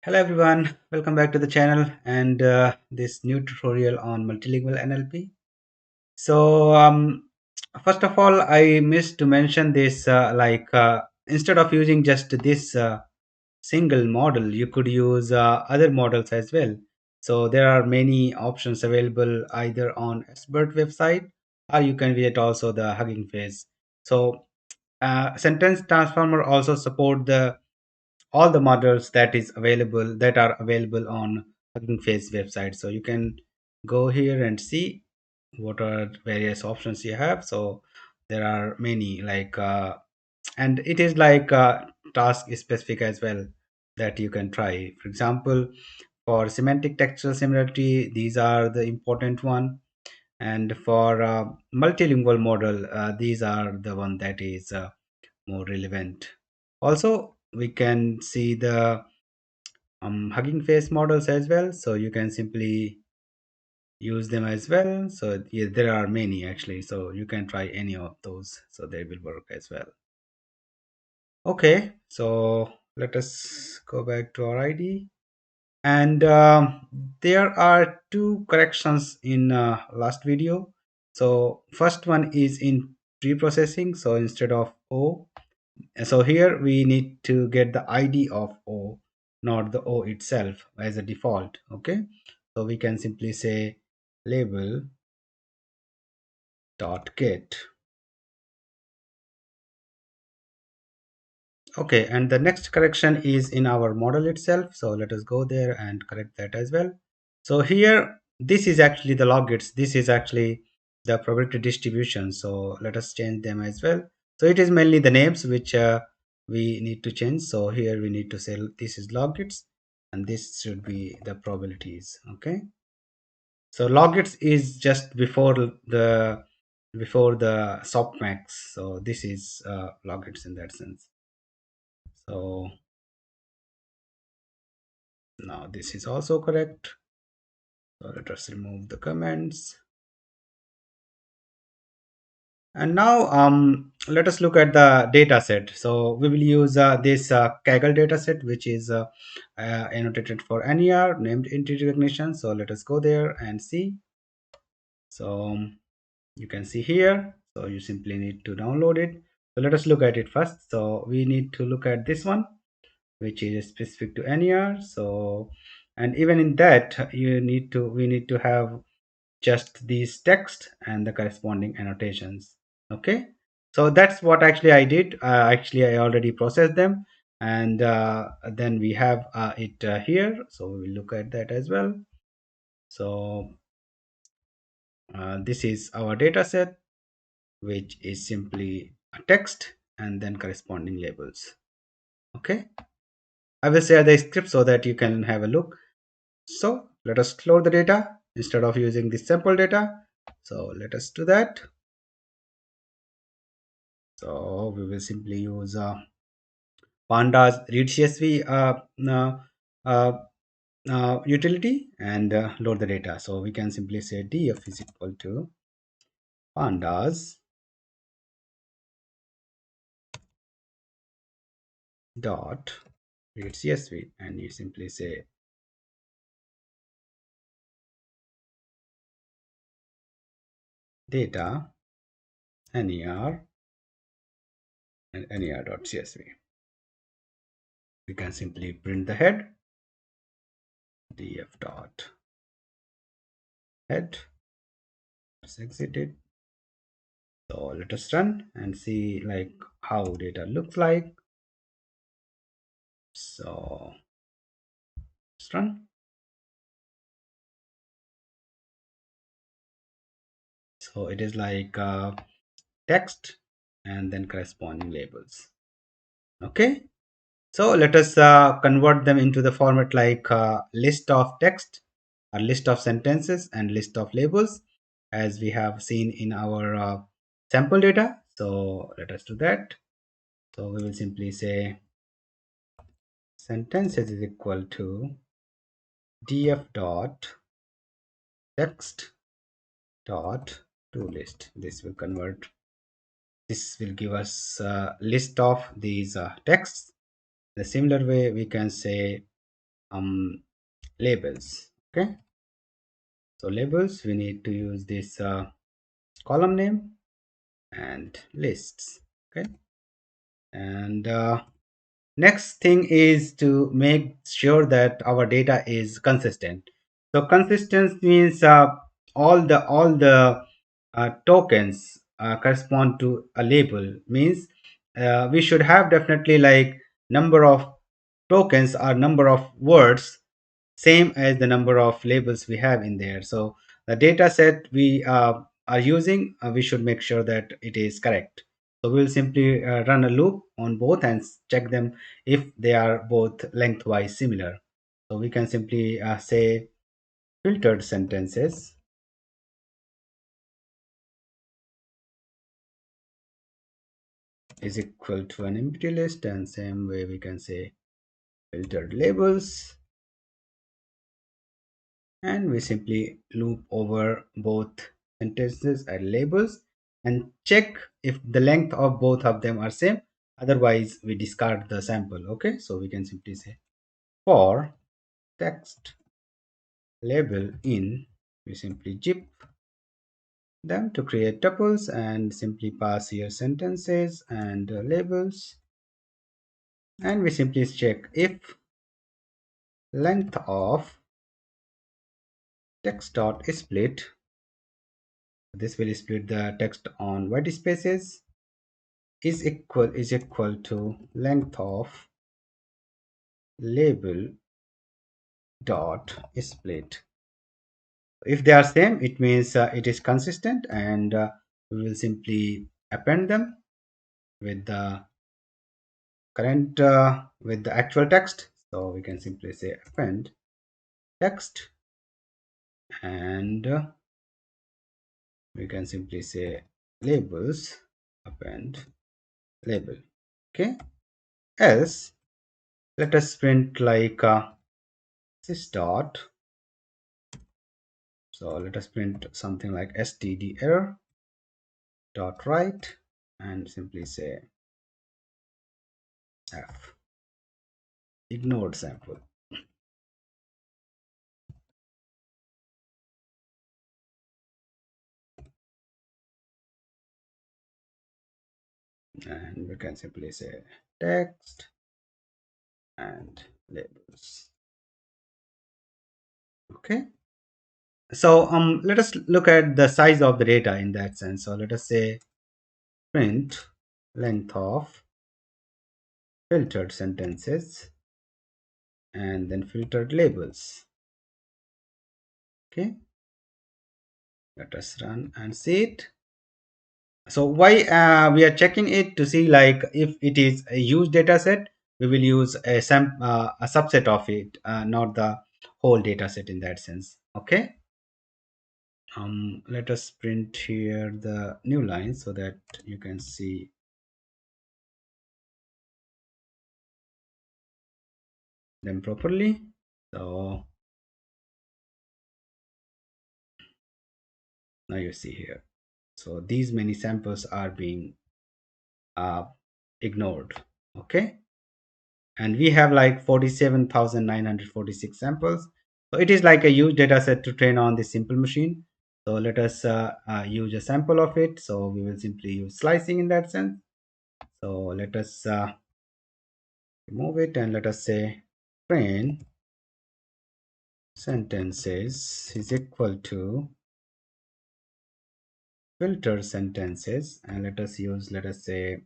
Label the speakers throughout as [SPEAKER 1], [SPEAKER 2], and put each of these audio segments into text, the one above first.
[SPEAKER 1] Hello everyone, welcome back to the channel and this new tutorial on multilingual NLP. So first of all, I missed to mention this instead of using just this single model, you could use other models as well. So there are many options available either on Subword website or you can visit also the Hugging Face. So sentence transformer also support the all the models that are available on Hugging Face website. So you can go here and see what are various options you have. So there are many and it is task specific as well that you can try. For example, for semantic textual similarity, these are the important one, and for multilingual model, these are the one that is more relevant. Also, we can see the Hugging Face models as well, so you can simply use them as well. So yeah, there are many actually, so you can try any of those, so they will work as well. Okay, so let us go back to our ID, and there are two corrections in last video. So first one is in pre-processing, so instead of O, so here we need to get the ID of O, not the O itself as a default. Okay, so we can simply say label dot get. Okay, and the next correction is in our model itself, so let us go there and correct that as well. So here this is actually the log gets, this is actually the probability distribution, so let us change them as well. So it is mainly the names which we need to change. So here we need to say this is log gets and this should be the probabilities. Okay, so log gets is just before the softmax, so this is log gets in that sense. So now this is also correct. So let us remove the comments. And now let us look at the data set. So we will use this Kaggle data set, which is annotated for NER, named entity recognition. So let us go there and see. So you can see here. So you simply need to download it. So let us look at it first. So we need to look at this one, which is specific to NER. So, and even in that, we need to have just these text and the corresponding annotations. Okay, so that's what actually I did. Actually I already processed them, and then we have it here, so we will look at that as well. So this is our data set, which is simply a text and then corresponding labels. Okay, I will share the script so that you can have a look. So let us load the data instead of using the sample data. So let us do that. So we will simply use pandas read csv uh, utility and load the data. So we can simply say df is equal to pandas dot read csv, and you simply say data ner and ner.csv. We can simply print the head, df dot head. Let's exit it. So let us run and see like how data looks like. So let's run. So it is like text and then corresponding labels. Okay, so let us convert them into the format like list of text, a list of sentences, and list of labels, as we have seen in our sample data. So let us do that. So we will simply say sentences is equal to df dot text dot to list. This will give us a list of these texts. The similar way we can say um, labels. Okay, so labels, we need to use this column name and lists. Okay, and next thing is to make sure that our data is consistent. So consistent means all the tokens correspond to a label, means we should have definitely like number of tokens or number of words same as the number of labels we have in there. So the data set we are using, we should make sure that it is correct. So we'll simply run a loop on both and check them if they are both lengthwise similar. So we can simply say filtered sentences is equal to an empty list, and same way we can say filtered labels, and we simply loop over both sentences and labels and check if the length of both of them are same. Otherwise we discard the sample. Okay, so we can simply say for text label in, we simply zip them to create tuples and simply pass here sentences and labels, and we simply check if length of text dot split, this will split the text on white spaces, is equal to length of label dot split. If they are same, it means it is consistent, and we will simply append them with the current with the actual text. So we can simply say append text, and we can simply say labels append label. Okay, else let us print like sys dot, so let us print something like std error dot write, and simply say f ignored sample. And we can simply say text and labels. Okay, so let us look at the size of the data in that sense. So let us say print length of filtered sentences and then filtered labels. Okay, let us run and see it. So why we are checking it to see like if it is a huge data set, we will use a subset of it, not the whole data set in that sense. Okay, let us print here the new line so that you can see them properly. So now you see here, so these many samples are being uh, ignored. Okay, and we have like 47,946 samples. So it is like a huge data set to train on this simple machine. So let us use a sample of it. So we will simply use slicing in that sense. So let us remove it, and let us say train sentences is equal to filter sentences, and let us use, let us say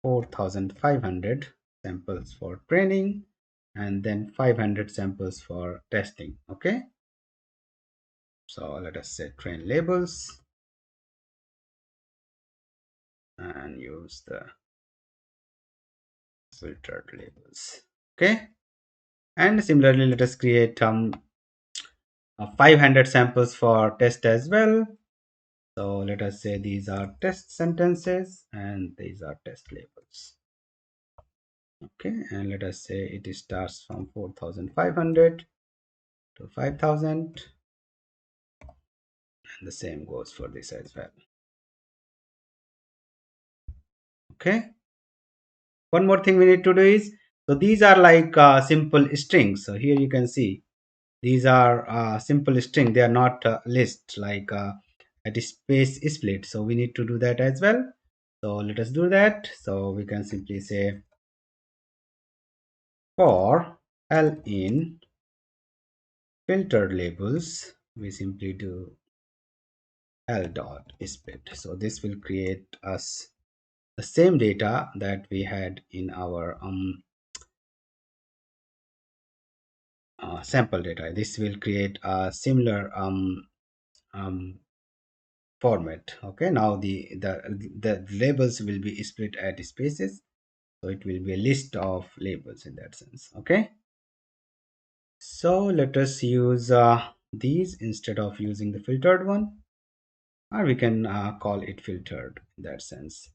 [SPEAKER 1] 4,500 samples for training and then 500 samples for testing. Okay, so let us say train labels and use the filtered labels. Okay, and similarly let us create 500 samples for test as well. So let us say these are test sentences and these are test labels. Okay, and let us say it starts from 4,500 to 5,000, and the same goes for this as well. Okay, one more thing we need to do is So these are like simple strings. So here you can see these are simple string. They are not list like at space split. So we need to do that as well. So let us do that. So we can simply say for L in filtered labels, we simply do L dot split. So this will create us the same data that we had in our sample data. This will create a similar um, format. Okay, now the labels will be split at spaces, so it will be a list of labels in that sense. Okay, so let us use these instead of using the filtered one, or we can call it filtered in that sense,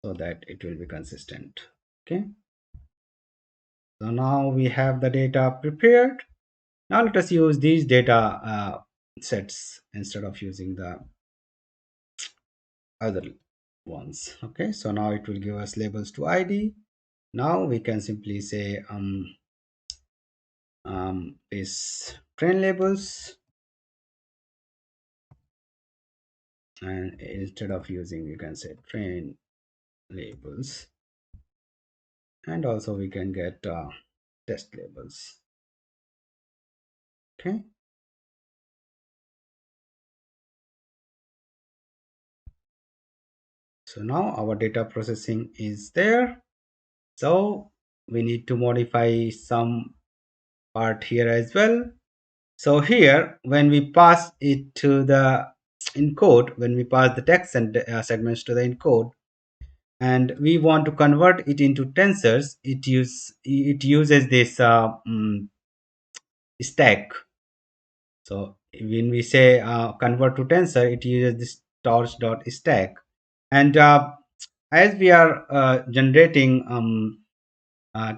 [SPEAKER 1] so that it will be consistent. Okay, so now we have the data prepared. Now let us use these data sets instead of using the other ones. Okay, so now it will give us labels to id. Now we can simply say is train labels, and instead of using you can say train labels, and also we can get test labels. Okay, so now our data processing is there. So we need to modify some part here as well. So here, when we pass it to the encode, when we pass the text and segments to the encode, and we want to convert it into tensors, it uses this stack. So when we say convert to tensor, it uses this torch dot stack, and as we are generating uh,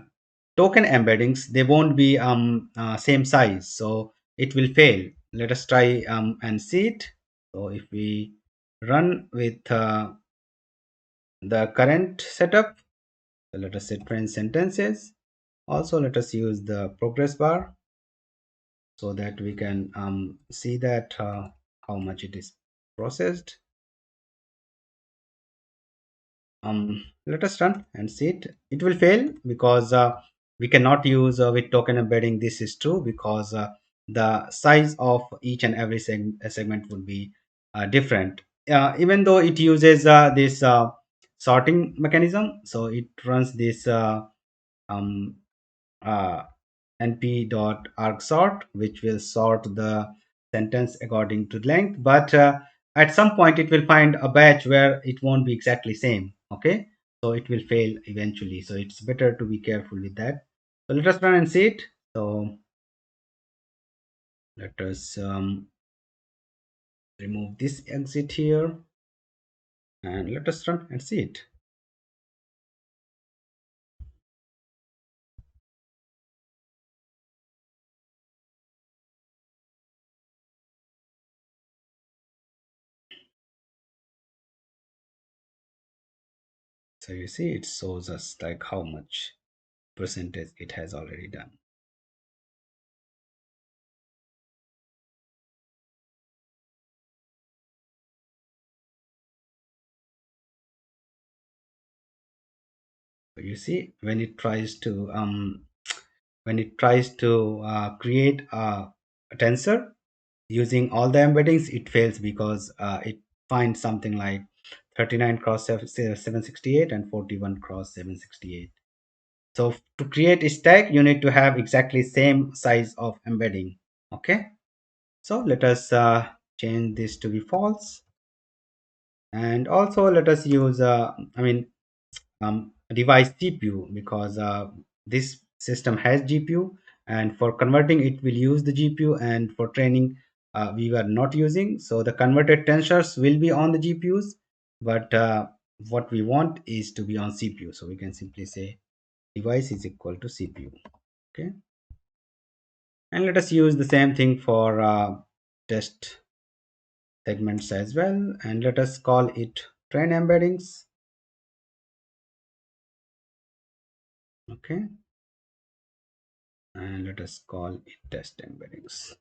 [SPEAKER 1] token embeddings, they won't be same size, so it will fail. Let us try and see it. So if we run with the current setup, so let us say train sentences. Also let us use the progress bar so that we can see that how much it is processed. Let us run and see it. It will fail because we cannot use with token embedding. This is true because the size of each and every segment would be different. Even though it uses this sorting mechanism, so it runs this um, uh, np.argsort, which will sort the sentence according to length, but at some point it will find a batch where it won't be exactly same. Okay, so it will fail eventually, so it's better to be careful with that. So let us run and see it. So let us remove this exit here, and let us run and see it. So you see it shows us like how much percentage it has already done. So you see when it tries to create a tensor using all the embeddings, it fails because it finds something like 39 cross 768 and 41 cross 768. So to create a stack, you need to have exactly same size of embedding. Okay, so let us change this to be false, and also let us use device CPU, because this system has GPU, and for converting it will use the GPU, and for training we were not using. So the converted tensors will be on the GPUs, but what we want is to be on CPU. So we can simply say device is equal to CPU. Okay, and let us use the same thing for test segments as well, and let us call it train embeddings. Okay, and let us call it test embeddings.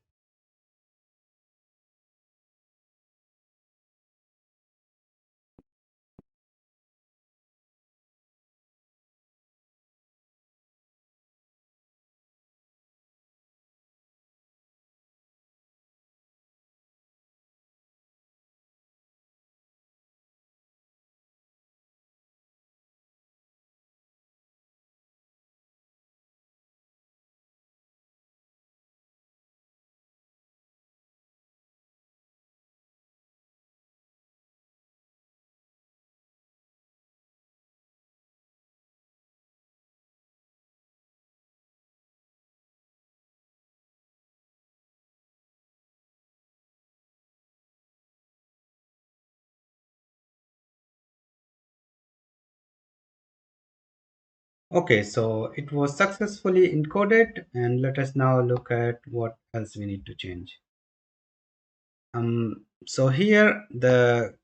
[SPEAKER 1] Okay, so it was successfully encoded, and let us now look at what else we need to change. So here the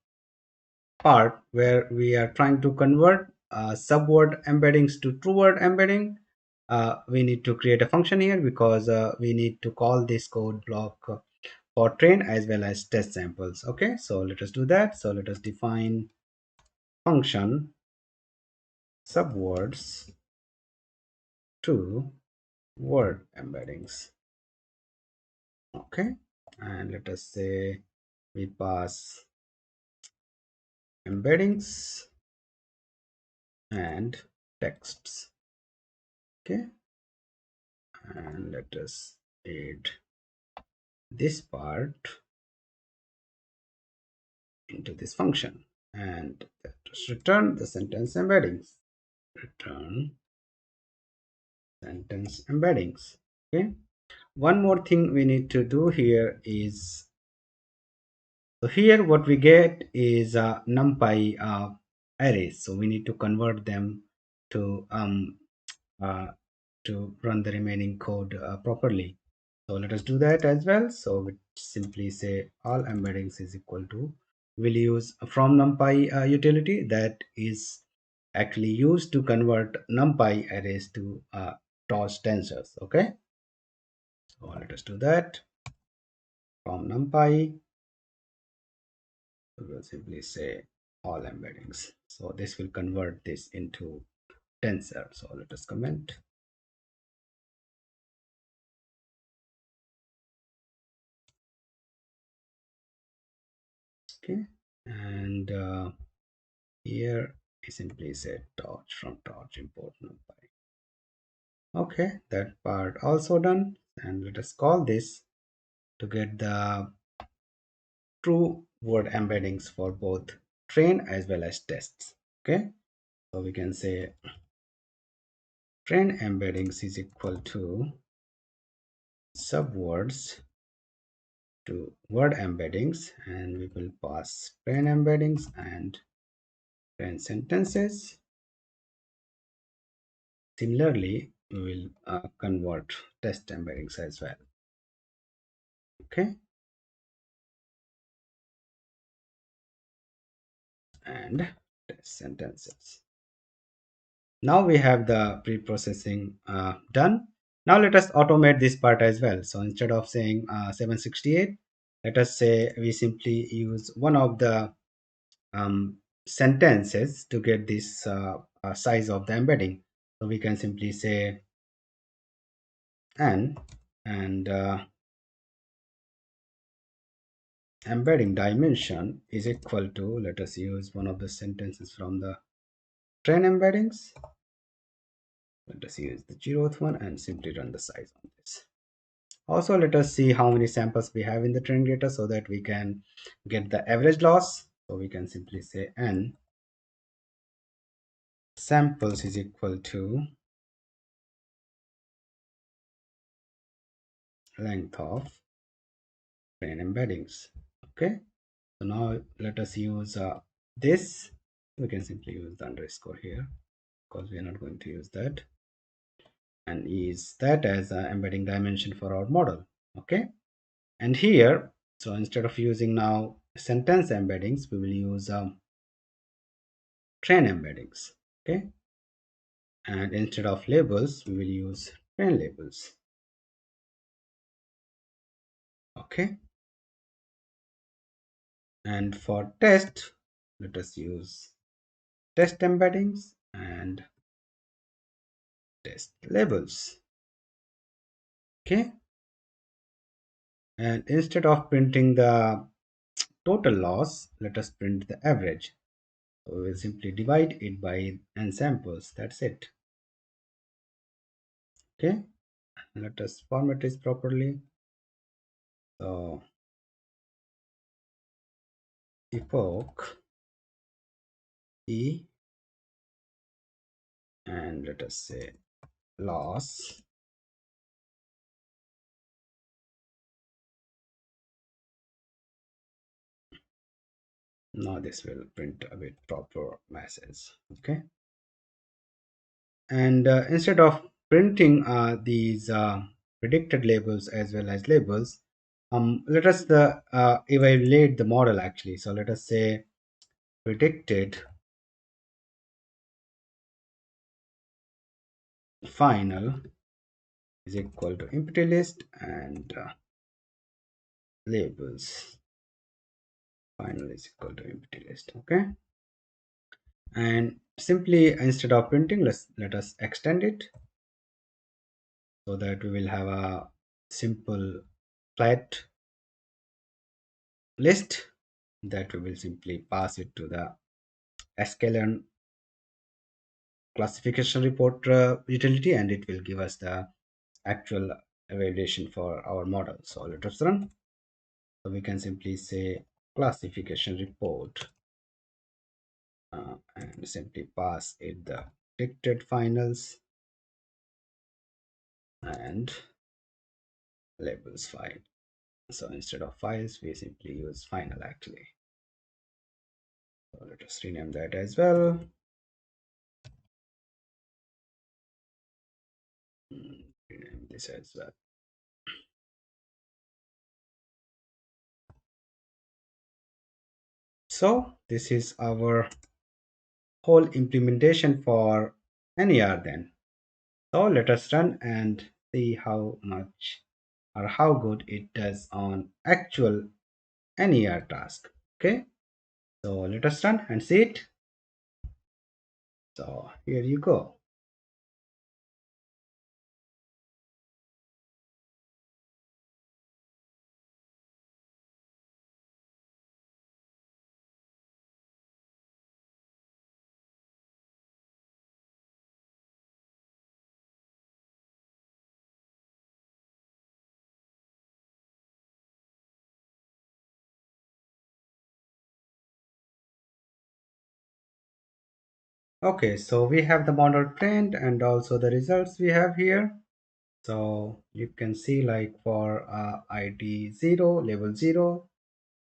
[SPEAKER 1] part where we are trying to convert subword embeddings to true word embedding, we need to create a function here because we need to call this code block for train as well as test samples. Okay, so let us do that. So let us define function subwords to word embeddings. Okay, and let us say we pass embeddings and texts. Okay, and let us add this part into this function, and let us return the sentence embeddings. Return sentence embeddings. Okay, one more thing we need to do here is, so here what we get is numpy arrays, so we need to convert them to uh, to run the remaining code properly. So let us do that as well. So we simply say all embeddings is equal to, we'll use from numpy utility that is actually used to convert numpy arrays to torch tensors. Okay, so let us do that. From numpy, we will simply say all embeddings. So this will convert this into tensor. So let us comment. Okay, and here we simply say torch, from torch import numpy. Okay, that part also done, and let us call this to get the true word embeddings for both train as well as tests. Okay, so we can say train embeddings is equal to subwords to word embeddings, and we will pass train embeddings and train sentences. Similarly, we will convert test embeddings as well. Okay, and test sentences. Now we have the pre-processing done. Now let us automate this part as well. So instead of saying 768, let us say we simply use one of the sentences to get this size of the embedding. So we can simply say n, and embedding dimension is equal to, let us use one of the sentences from the train embeddings. Let us use the 0th one and simply run the size on this. Also, let us see how many samples we have in the training data so that we can get the average loss. So we can simply say n samples is equal to length of train embeddings. Okay, so now let us use this. We can simply use the underscore here because we are not going to use that, and use that as an embedding dimension for our model. Okay, and here, so instead of using now sentence embeddings, we will use train embeddings. Okay, and instead of labels we will use train labels. Okay, and for test, let us use test embeddings and test labels. Okay, and instead of printing the total loss, let us print the average. So we will simply divide it by n samples. That's it. Okay, let us format this properly. So epoch e, and let us say loss. Now this will print a bit proper message. Okay, and instead of printing these predicted labels as well as labels, let us evaluate the model actually. So let us say predicted final is equal to empty list, and labels final is equal to empty list. Okay, and simply instead of printing, let us extend it so that we will have a simple flat list that we will simply pass it to the sklearn classification report utility, and it will give us the actual evaluation for our model. So let us run. So we can simply say classification report and simply pass it the predicted finals and labels file. So instead of files, we simply use final actually. So let us rename that as well. Rename this as well. So this is our whole implementation for NER then. So let us run and see how much or how good it does on actual NER task. Okay, so let us run and see it. So here you go. Okay, so we have the model trained and also the results we have here. So you can see like for ID 0, level 0,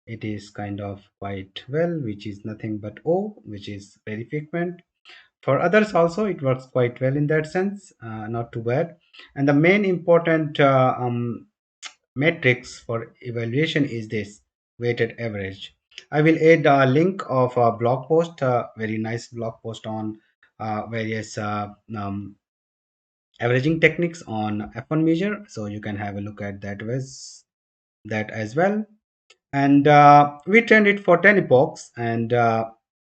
[SPEAKER 1] it is kind of quite well, which is nothing but O, which is very frequent. For others also, it works quite well in that sense, not too bad. And the main important metrics for evaluation is this weighted average. I will add a link of a blog post, a very nice blog post on various averaging techniques on F1 measure. So you can have a look at that as well. And we trained it for 10 epochs, and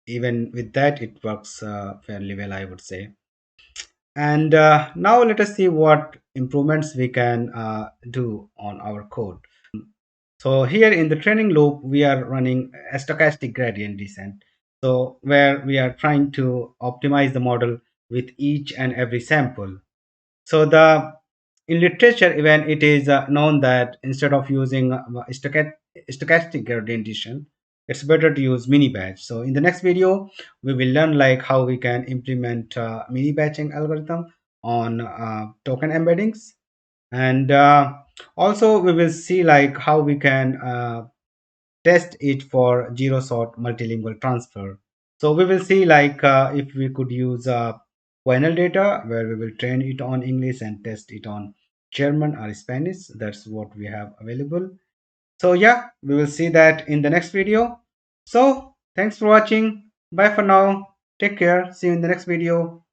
[SPEAKER 1] even with that, it works fairly well, I would say. And now let us see what improvements we can do on our code. So here in the training loop, we are running a stochastic gradient descent. So where we are trying to optimize the model with each and every sample. So the in literature, even it is known that instead of using stochastic gradient descent, it's better to use mini batch. So in the next video, we will learn like how we can implement mini batching algorithm on token embeddings, and also we will see like how we can test it for zero shot multilingual transfer. So we will see like if we could use final data where we will train it on English and test it on German or Spanish. That's what we have available. So yeah, we will see that in the next video. So thanks for watching. Bye for now. Take care. See you in the next video.